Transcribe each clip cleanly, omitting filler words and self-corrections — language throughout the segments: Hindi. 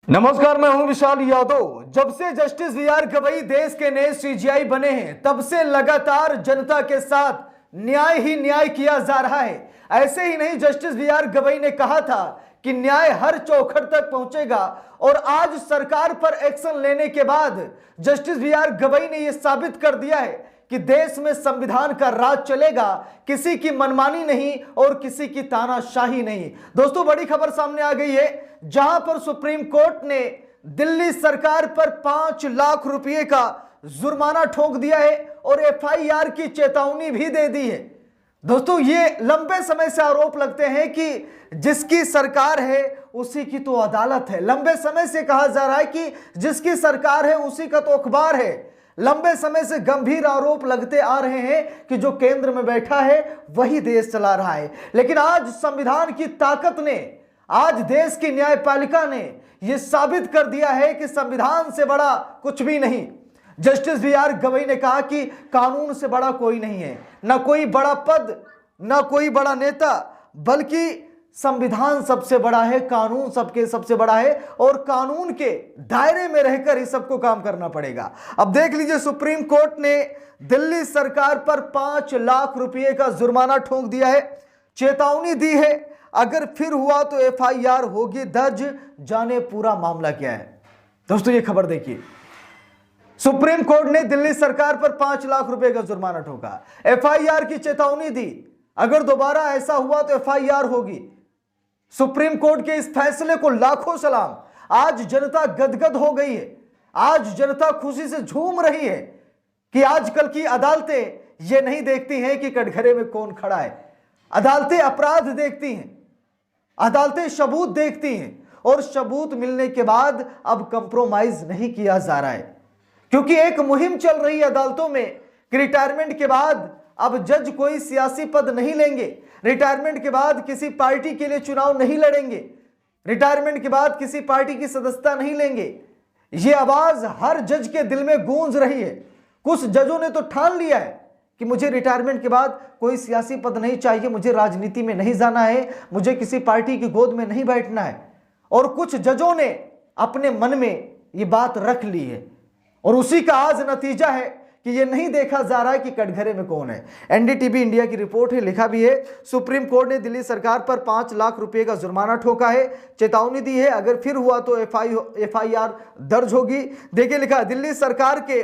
नमस्कार, मैं हूं विशाल यादव। जब से जस्टिस वी.आर. गवई देश के नए सीजीआई बने हैं, तब से लगातार जनता के साथ न्याय ही न्याय किया जा रहा है। ऐसे ही नहीं, जस्टिस वी.आर. गवई ने कहा था कि न्याय हर चौखट तक पहुंचेगा और आज सरकार पर एक्शन लेने के बाद जस्टिस वी.आर. गवई ने यह साबित कर दिया है कि देश में संविधान का राज चलेगा, किसी की मनमानी नहीं और किसी की तानाशाही नहीं। दोस्तों, बड़ी खबर सामने आ गई है, जहां पर सुप्रीम कोर्ट ने दिल्ली सरकार पर 5 लाख रुपए का जुर्माना ठोक दिया है और एफआईआर की चेतावनी भी दे दी है। दोस्तों, ये लंबे समय से आरोप लगते हैं कि जिसकी सरकार है उसी की तो अदालत है। लंबे समय से कहा जा रहा है कि जिसकी सरकार है उसी का तो अखबार है। लंबे समय से गंभीर आरोप लगते आ रहे हैं कि जो केंद्र में बैठा है वही देश चला रहा है। लेकिन आज संविधान की ताकत ने, आज देश की न्यायपालिका ने यह साबित कर दिया है कि संविधान से बड़ा कुछ भी नहीं। Justice VR. गवई ने कहा कि कानून से बड़ा कोई नहीं है, ना कोई बड़ा पद, ना कोई बड़ा नेता, बल्कि संविधान सबसे बड़ा है, कानून सबसे बड़ा है और कानून के दायरे में रहकर ही सबको काम करना पड़ेगा। अब देख लीजिए, सुप्रीम कोर्ट ने दिल्ली सरकार पर 5 लाख रुपए का जुर्माना ठोक दिया है, चेतावनी दी है, अगर फिर हुआ तो एफआईआर होगी दर्ज। जाने पूरा मामला क्या है। दोस्तों, ये खबर देखिए, सुप्रीम कोर्ट ने दिल्ली सरकार पर 5 लाख रुपए का जुर्माना ठोका, एफआईआर की चेतावनी दी, अगर दोबारा ऐसा हुआ तो एफआईआर होगी। सुप्रीम कोर्ट के इस फैसले को लाखों सलाम। आज जनता गदगद हो गई है, आज जनता खुशी से झूम रही है कि आजकल की अदालतें ये नहीं देखती हैं कि कटघरे में कौन खड़ा है। अदालतें अपराध देखती हैं, अदालतें सबूत देखती हैं और सबूत मिलने के बाद अब कंप्रोमाइज नहीं किया जा रहा है, क्योंकि एक मुहिम चल रही है अदालतों में कि रिटायरमेंट के बाद अब जज कोई सियासी पद नहीं लेंगे, रिटायरमेंट के बाद किसी पार्टी के लिए चुनाव नहीं लड़ेंगे, रिटायरमेंट के बाद किसी पार्टी की सदस्यता नहीं लेंगे। यह आवाज हर जज के दिल में गूंज रही है। कुछ जजों ने तो ठान लिया है कि मुझे रिटायरमेंट के बाद कोई सियासी पद नहीं चाहिए, मुझे राजनीति में नहीं जाना है, मुझे किसी पार्टी की गोद में नहीं बैठना है। और कुछ जजों ने अपने मन में ये बात रख ली है और उसी का आज नतीजा है कि ये नहीं देखा जा रहा है कि कटघरे में कौन है। एनडीटीवी इंडिया की रिपोर्ट है, लिखा भी है, सुप्रीम कोर्ट ने दिल्ली सरकार पर 5 लाख रुपए का जुर्माना ठोका है, चेतावनी दी है, अगर फिर हुआ तो एफआईआर दर्ज होगी। देखिए, लिखा है, दिल्ली सरकार के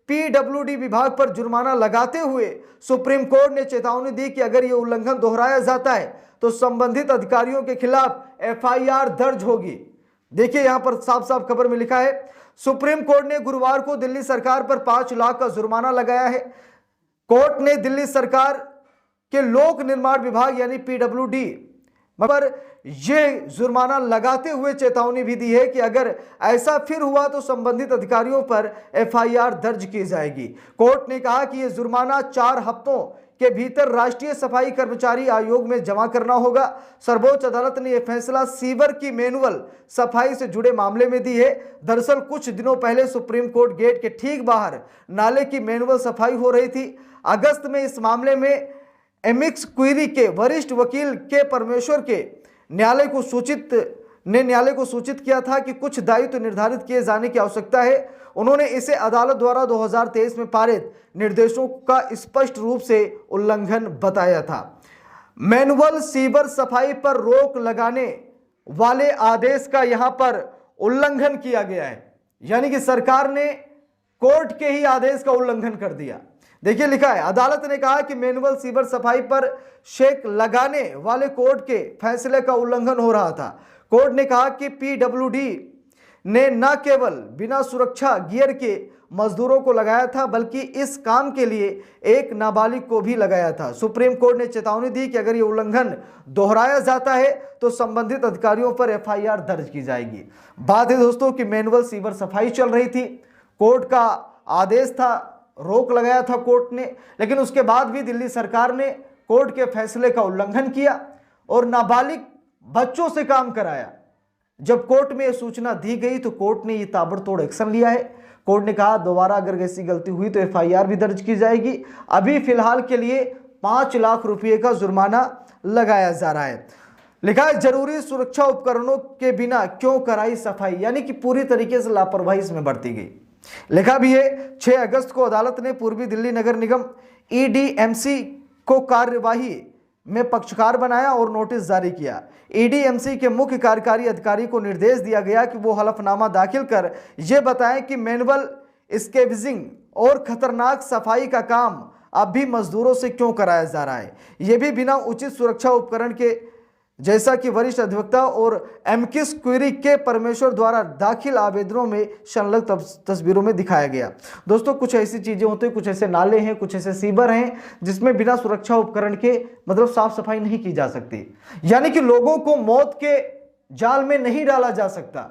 पीडब्ल्यूडी विभाग पर जुर्माना लगाते हुए सुप्रीम कोर्ट ने चेतावनी दी कि अगर यह उल्लंघन दोहराया जाता है तो संबंधित अधिकारियों के खिलाफ एफआईआर दर्ज होगी। देखिए, यहां पर साफ साफ खबर में लिखा है, सुप्रीम कोर्ट ने गुरुवार को दिल्ली सरकार पर 5 लाख का जुर्माना लगाया है। कोर्ट ने दिल्ली सरकार के लोक निर्माण विभाग यानी पीडब्ल्यूडी पर यह जुर्माना लगाते हुए चेतावनी भी दी है कि अगर ऐसा फिर हुआ तो संबंधित अधिकारियों पर एफआईआर दर्ज की जाएगी। कोर्ट ने कहा कि यह जुर्माना 4 हफ्तों के भीतर राष्ट्रीय सफाई कर्मचारी आयोग में जमा करना होगा। सर्वोच्च अदालत ने यह फैसला सीवर की मैनुअल सफाई से जुड़े मामले में दी है। दरअसल कुछ दिनों पहले सुप्रीम कोर्ट गेट के ठीक बाहर नाले की मैनुअल सफाई हो रही थी। अगस्त में इस मामले में एमिक्स क्वेरी के वरिष्ठ वकील के परमेश्वर के न्यायालय को सूचित किया था कि कुछ दायित्व निर्धारित किए जाने की आवश्यकता है। उन्होंने इसे अदालत द्वारा 2023 में पारित निर्देशों का स्पष्ट रूप से उल्लंघन बताया था। मैनुअल सीवर सफाई पर रोक लगाने वाले आदेश का यहां पर उल्लंघन किया गया है, यानी कि सरकार ने कोर्ट के ही आदेश का उल्लंघन कर दिया। देखिए, लिखा है, अदालत ने कहा कि मैनुअल सीवर सफाई पर शेक लगाने वाले कोर्ट के फैसले का उल्लंघन हो रहा था। कोर्ट ने कहा कि पीडब्ल्यूडी ने न केवल बिना सुरक्षा गियर के मजदूरों को लगाया था, बल्कि इस काम के लिए एक नाबालिग को भी लगाया था। सुप्रीम कोर्ट ने चेतावनी दी कि अगर यह उल्लंघन दोहराया जाता है तो संबंधित अधिकारियों पर एफआईआर दर्ज की जाएगी। बात है दोस्तों कि मैनुअल सीवर सफाई चल रही थी, कोर्ट का आदेश था, रोक लगाया था कोर्ट ने, लेकिन उसके बाद भी दिल्ली सरकार ने कोर्ट के फैसले का उल्लंघन किया और नाबालिग बच्चों से काम कराया। जब कोर्ट में यह सूचना दी गई तो कोर्ट ने यह ताबड़तोड़ एक्शन लिया है। कोर्ट ने कहा दोबारा अगर ऐसी गलती हुई तो एफआईआर भी दर्ज की जाएगी। अभी फिलहाल के लिए 5 लाख रुपए का जुर्माना लगाया जा रहा है। लिखा है जरूरी सुरक्षा उपकरणों के बिना क्यों कराई सफाई, यानी कि पूरी तरीके से लापरवाही इसमें बरती गई। लिखा भी है 6 अगस्त को अदालत ने पूर्वी दिल्ली नगर निगम ईडीएमसी को कार्यवाही में पक्षकार बनाया और नोटिस जारी किया। ईडीएमसी के मुख्य कार्यकारी अधिकारी को निर्देश दिया गया कि वो हलफनामा दाखिल कर यह बताएं कि मैनुअल स्केविजिंग और खतरनाक सफाई का काम अब भी मजदूरों से क्यों कराया जा रहा है, यह भी बिना उचित सुरक्षा उपकरण के, जैसा कि वरिष्ठ अधिवक्ता और एमकिस क्वेरी के परमेश्वर द्वारा दाखिल आवेदनों में संलग्न तस्वीरों में दिखाया गया। दोस्तों कुछ ऐसी चीजें होती हैं, कुछ ऐसे नाले हैं, कुछ ऐसे सीवर हैं जिसमें बिना सुरक्षा उपकरण के मतलब साफ सफाई नहीं की जा सकती, यानी कि लोगों को मौत के जाल में नहीं डाला जा सकता।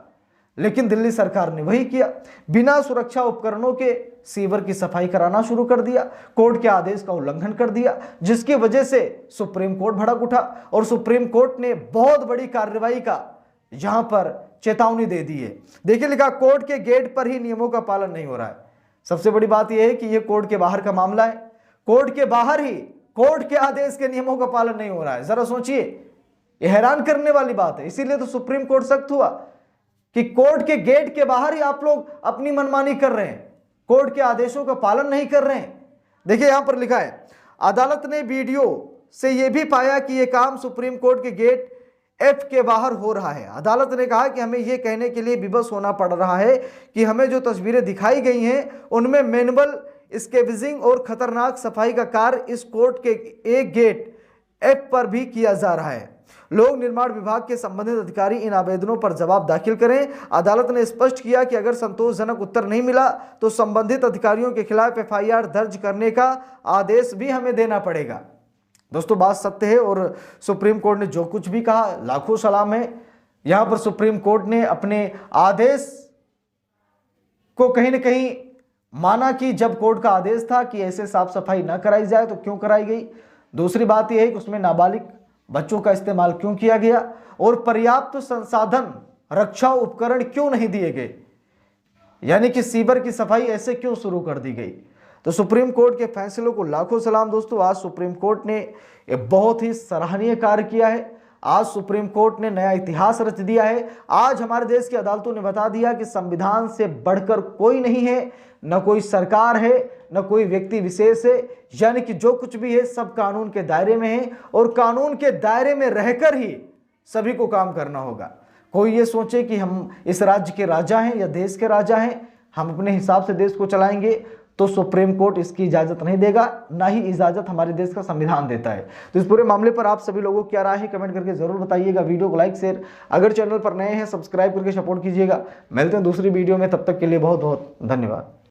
लेकिन दिल्ली सरकार ने वही किया, बिना सुरक्षा उपकरणों के सीवर की सफाई कराना शुरू कर दिया, कोर्ट के आदेश का उल्लंघन कर दिया, जिसकी वजह से सुप्रीम कोर्ट भड़क उठा और सुप्रीम कोर्ट ने बहुत बड़ी कार्रवाई का यहां पर चेतावनी दे दी है। देखिए लिखा कोर्ट के गेट पर ही नियमों का पालन नहीं हो रहा है। सबसे बड़ी बात यह है कि यह कोर्ट के बाहर का मामला है, कोर्ट के बाहर ही कोर्ट के आदेश के नियमों का पालन नहीं हो रहा है। जरा सोचिए, यह हैरान करने वाली बात है। इसीलिए तो सुप्रीम कोर्ट सख्त हुआ कि कोर्ट के गेट के बाहर ही आप लोग अपनी मनमानी कर रहे हैं, कोर्ट के आदेशों का पालन नहीं कर रहे हैं। देखिए यहां पर लिखा है अदालत ने वीडियो से यह भी पाया कि यह काम सुप्रीम कोर्ट के गेट F के बाहर हो रहा है। अदालत ने कहा कि हमें यह कहने के लिए विवश होना पड़ रहा है कि हमें जो तस्वीरें दिखाई गई हैं उनमें मैनुअल स्केविजिंग और खतरनाक सफाई का कार्य इस कोर्ट के एक गेट F पर भी किया जा रहा है। लोक निर्माण विभाग के संबंधित अधिकारी इन आवेदनों पर जवाब दाखिल करें। अदालत ने स्पष्ट किया कि अगर संतोषजनक उत्तर नहीं मिला तो संबंधित अधिकारियों के खिलाफ एफआईआर दर्ज करने का आदेश भी हमें देना पड़ेगा। दोस्तों बात सत्य है और सुप्रीम कोर्ट ने जो कुछ भी कहा लाखों सलाम है। यहां पर सुप्रीम कोर्ट ने अपने आदेश को कहीं ना कहीं माना कि जब कोर्ट का आदेश था कि ऐसे साफ सफाई ना कराई जाए तो क्यों कराई गई। दूसरी बात यह है कि उसमें नाबालिग बच्चों का इस्तेमाल क्यों किया गया और पर्याप्त संसाधन रक्षा उपकरण क्यों नहीं दिए गए, यानी कि सीवर की सफाई ऐसे क्यों शुरू कर दी गई। तो सुप्रीम कोर्ट के फैसलों को लाखों सलाम दोस्तों। आज सुप्रीम कोर्ट ने एक बहुत ही सराहनीय कार्य किया है। आज सुप्रीम कोर्ट ने नया इतिहास रच दिया है। आज हमारे देश की अदालतों ने बता दिया कि संविधान से बढ़कर कोई नहीं है, न कोई सरकार है, न कोई व्यक्ति विशेष है, यानी कि जो कुछ भी है सब कानून के दायरे में है और कानून के दायरे में रहकर ही सभी को काम करना होगा। कोई ये सोचे कि हम इस राज्य के राजा हैं या देश के राजा हैं, हम अपने हिसाब से देश को चलाएंगे, तो सुप्रीम कोर्ट इसकी इजाजत नहीं देगा, ना ही इजाजत हमारे देश का संविधान देता है। तो इस पूरे मामले पर आप सभी लोगों की क्या राय है कमेंट करके जरूर बताइएगा। वीडियो को लाइक शेयर, अगर चैनल पर नए हैं सब्सक्राइब करके सपोर्ट कीजिएगा। मिलते हैं दूसरी वीडियो में, तब तक के लिए बहुत बहुत धन्यवाद।